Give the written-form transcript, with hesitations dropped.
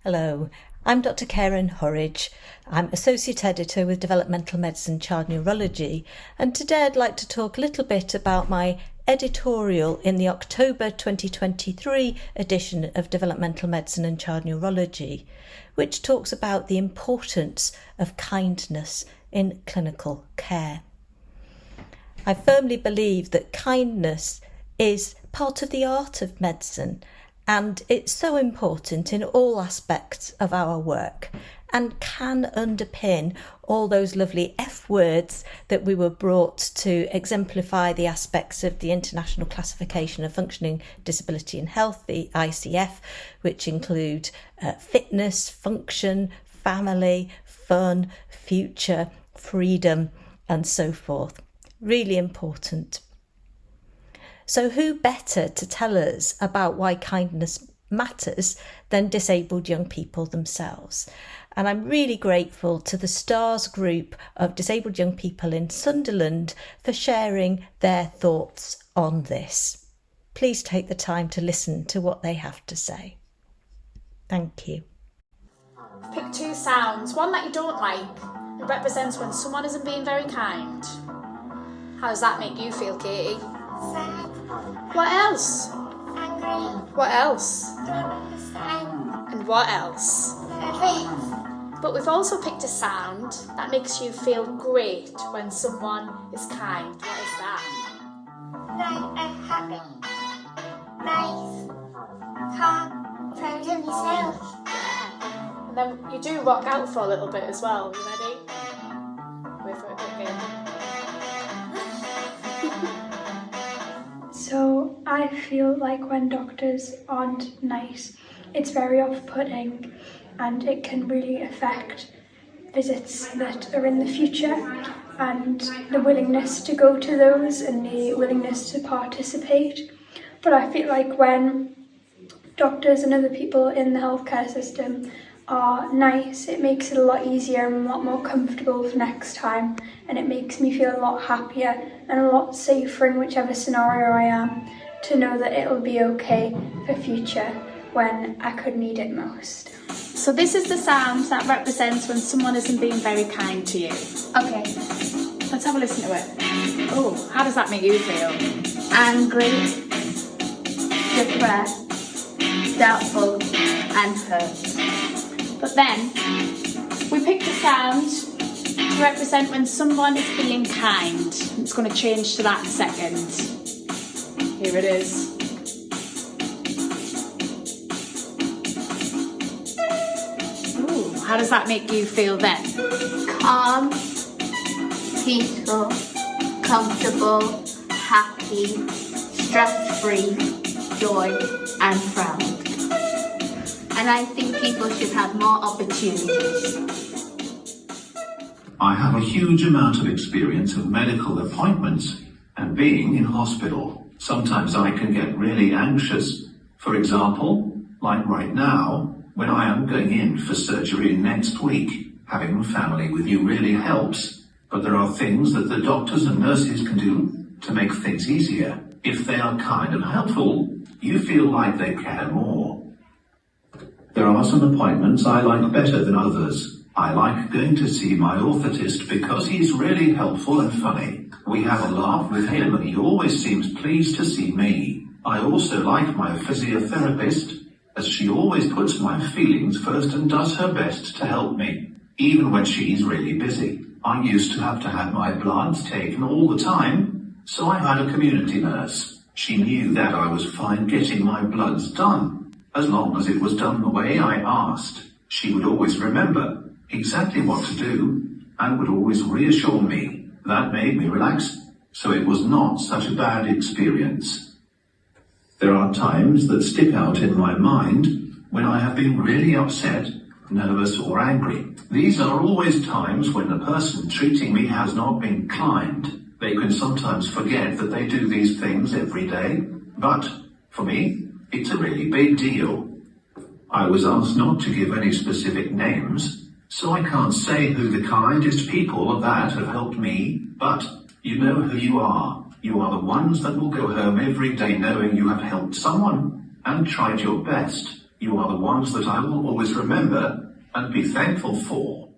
Hello, I'm Dr. Karen Horridge. I'm Associate Editor with Developmental Medicine Child Neurology, and today I'd like to talk a little bit about my editorial in the October 2023 edition of Developmental Medicine and Child Neurology, which talks about the importance of kindness in clinical care. I firmly believe that kindness is part of the art of medicine, and it's so important in all aspects of our work and can underpin all those lovely F words that we were brought to exemplify the aspects of the International Classification of Functioning Disability and Health, the ICF, which include fitness, function, family, fun, future, freedom, and so forth. Really important. So who better to tell us about why kindness matters than disabled young people themselves? And I'm really grateful to the STARS group of disabled young people in Sunderland for sharing their thoughts on this. Please take the time to listen to what they have to say. Thank you. Pick two sounds, one that you don't like. It represents when someone isn't being very kind. How does that make you feel, Katie? Sad. What else? Angry. What else? Don't understand. And what else? Nervous. But we've also picked a sound that makes you feel great when someone is kind. What is that? Like I'm happy. Nice. Calm. Proud of yourself. Yeah. And then you do rock out for a little bit as well. You ready? Wait for it to kick in. So I feel like when doctors aren't nice, it's very off-putting and it can really affect visits that are in the future and the willingness to go to those and the willingness to participate. But I feel like when doctors and other people in the healthcare system are nice, it makes it a lot easier and a lot more comfortable for next time, and it makes me feel a lot happier and a lot safer in whichever scenario I am, to know that it'll be okay for future when I could need it most. So this is the sound that represents when someone isn't being very kind to you. Okay. Let's have a listen to it. Oh, how does that make you feel? Angry, depressed, doubtful, and hurt. But then, we picked a sound to represent when someone is being kind. It's going to change to that in a second. Here it is. Ooh, how does that make you feel then? Calm, peaceful, comfortable, happy, stress-free, joy, and proud. And I think people should have more opportunities. I have a huge amount of experience of medical appointments and being in hospital. Sometimes I can get really anxious. For example, like right now, when I am going in for surgery next week, having family with you really helps. But there are things that the doctors and nurses can do to make things easier. If they are kind and helpful, you feel like they care more. There are some appointments I like better than others. I like going to see my orthotist because he's really helpful and funny. We have a laugh with him and he always seems pleased to see me. I also like my physiotherapist, as she always puts my feelings first and does her best to help me, even when she's really busy. I used to have my bloods taken all the time, so I had a community nurse. She knew that I was fine getting my bloods done, as long as it was done the way I asked. She would always remember exactly what to do and would always reassure me. That made me relax, so it was not such a bad experience. There are times that stick out in my mind when I have been really upset, nervous or angry. These are always times when the person treating me has not been kind. They can sometimes forget that they do these things every day, but for me, it's a really big deal. I was asked not to give any specific names, so I can't say who the kindest people of that have helped me, but you know who you are. You are the ones that will go home every day knowing you have helped someone and tried your best. You are the ones that I will always remember and be thankful for.